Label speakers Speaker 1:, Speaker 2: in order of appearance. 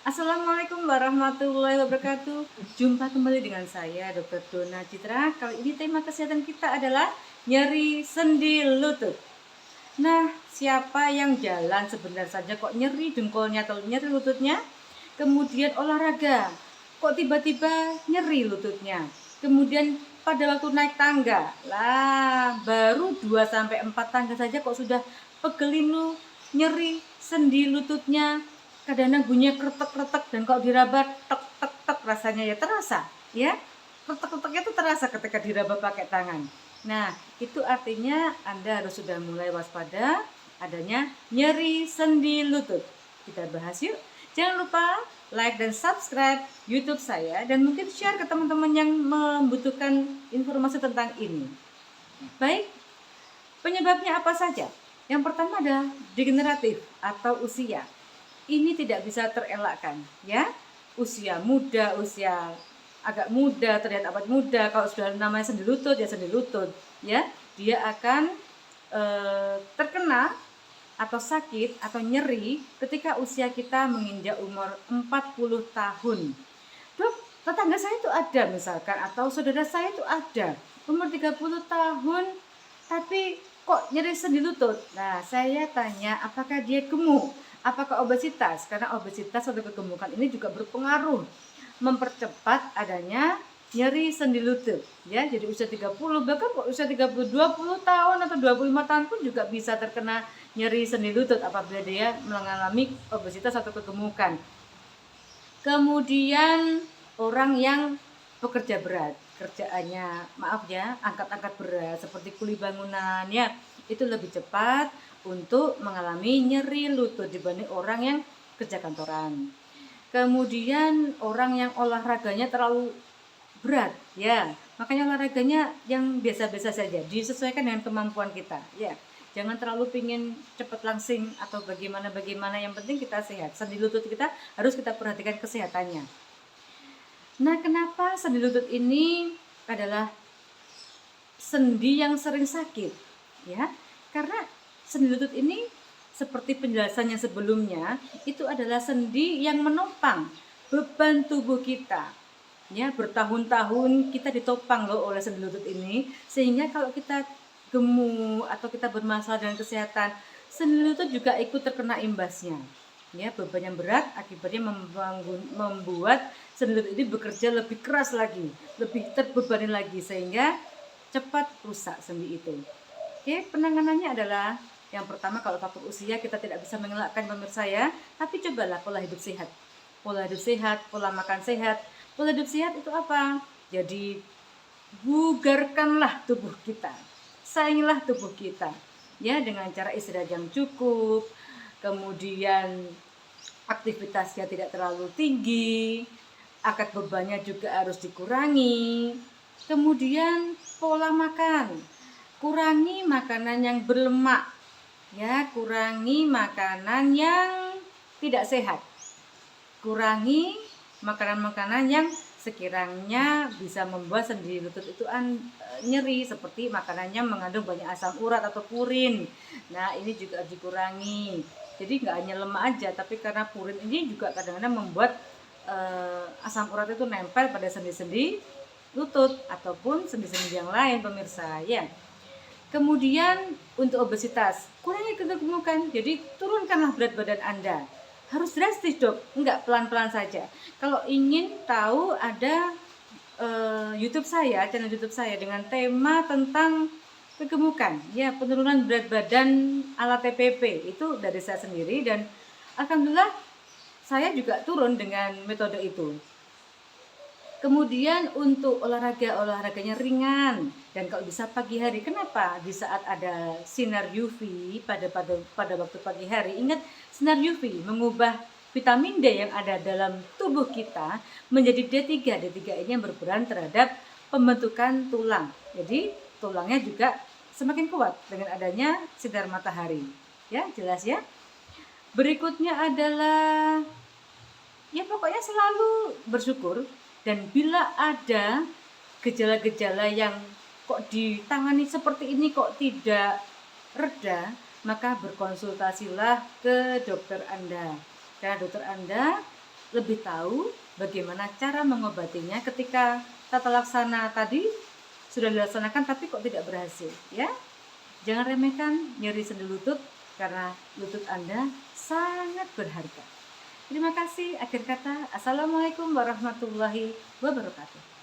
Speaker 1: Assalamualaikum warahmatullahi wabarakatuh. Jumpa kembali dengan saya, Dr. Dona Citra. Kali ini tema kesehatan kita adalah nyeri sendi lutut. Nah, siapa yang jalan sebentar saja kok nyeri dengkulnya atau nyeri lututnya? Kemudian olahraga, kok tiba-tiba nyeri lututnya? Kemudian pada waktu naik tangga, lah baru 2-4 tangga saja kok sudah pegelinu, nyeri sendi lututnya, kadang-kadang bunyinya kretek-kretek, dan kalau diraba tek tek tek rasanya ya terasa ya, kretek-kreteknya itu terasa ketika diraba pakai tangan. Nah, itu artinya Anda harus sudah mulai waspada adanya nyeri sendi lutut. Kita bahas yuk. Jangan lupa like dan subscribe YouTube saya, dan mungkin share ke teman-teman yang membutuhkan informasi tentang ini. Baik, penyebabnya apa saja? Yang pertama adalah degeneratif atau usia. Ini tidak bisa terelakkan, ya. Usia muda, usia agak muda, terlihat awet muda, kalau sudah namanya sendi lutut ya sendi lutut, ya. Dia akan terkena atau sakit atau nyeri ketika usia kita menginjak umur 40 tahun. Dok, tetangga saya itu ada misalkan, atau saudara saya itu ada umur 30 tahun tapi kok nyeri sendi lutut. Nah, saya tanya apakah dia gemuk, apakah obesitas, karena obesitas atau kegemukan ini juga berpengaruh mempercepat adanya nyeri sendi lutut, ya. Jadi usia 30, bahkan usia 30, 20 tahun atau 25 tahun pun juga bisa terkena nyeri sendi lutut apabila dia mengalami obesitas atau kegemukan. Kemudian orang yang pekerja berat, kerjaannya maaf ya, angkat-angkat berat seperti kuli bangunan ya, itu lebih cepat untuk mengalami nyeri lutut dibanding orang yang kerja kantoran. Kemudian orang yang olahraganya terlalu berat ya, makanya olahraganya yang biasa-biasa saja, disesuaikan dengan kemampuan kita ya. Jangan terlalu pingin cepet langsing atau bagaimana, yang penting kita sehat. Sendi lutut kita harus kita perhatikan kesehatannya. Nah, kenapa sendi lutut ini adalah sendi yang sering sakit? Ya, karena sendi lutut ini seperti penjelasannya sebelumnya, itu adalah sendi yang menopang beban tubuh kita. Ya, bertahun-tahun kita ditopang loh oleh sendi lutut ini, sehingga kalau kita gemuk atau kita bermasalah dengan kesehatan, sendi lutut juga ikut terkena imbasnya. Ya, beban yang berat akibatnya membuat sendi lutut ini bekerja lebih keras lagi, lebih terbebani lagi, sehingga cepat rusak sendi itu. Oke, penanganannya adalah yang pertama, kalau faktor usia kita tidak bisa mengelakkan pemirsa ya, tapi cobalah pola hidup sehat. Pola hidup sehat, pola makan sehat. Pola hidup sehat itu apa? Jadi bugarkanlah tubuh kita, sayangilah tubuh kita ya, dengan cara istirahat yang cukup, kemudian aktivitasnya tidak terlalu tinggi, angkat bebannya juga harus dikurangi. Kemudian pola makan, kurangi makanan yang berlemak ya, kurangi makanan yang tidak sehat, kurangi makanan-makanan yang sekiranya bisa membuat sendi lutut itu nyeri, seperti makanannya mengandung banyak asam urat atau purin. Nah, ini juga harus dikurangi. Jadi nggak hanya lemak aja, tapi karena purin ini juga kadang-kadang membuat asam urat itu nempel pada sendi-sendi lutut ataupun sendi-sendi yang lain pemirsa ya. Kemudian untuk obesitas, kurangi kegemukan, jadi turunkanlah berat badan Anda. Harus drastis dok, enggak, pelan-pelan saja. Kalau ingin tahu, ada YouTube saya, channel YouTube saya dengan tema tentang kegemukan, ya, penurunan berat badan ala TPP, itu dari saya sendiri, dan alhamdulillah saya juga turun dengan metode itu. Kemudian untuk olahraganya ringan, dan kalau bisa pagi hari. Kenapa? Di saat ada sinar UV pada waktu pagi hari, ingat sinar UV mengubah vitamin D yang ada dalam tubuh kita menjadi D3. D3 ini yang berperan terhadap pembentukan tulang. Jadi tulangnya juga semakin kuat dengan adanya sinar matahari. Ya, jelas ya. Berikutnya adalah ya pokoknya selalu bersyukur, dan bila ada gejala-gejala yang kok ditangani seperti ini kok tidak reda, maka berkonsultasilah ke dokter Anda. Karena dokter Anda lebih tahu bagaimana cara mengobatinya ketika tata laksana tadi sudah dilaksanakan tapi kok tidak berhasil, ya. Jangan remehkan nyeri sendi lutut karena lutut Anda sangat berharga. Terima kasih. Akhir kata, Assalamualaikum warahmatullahi wabarakatuh.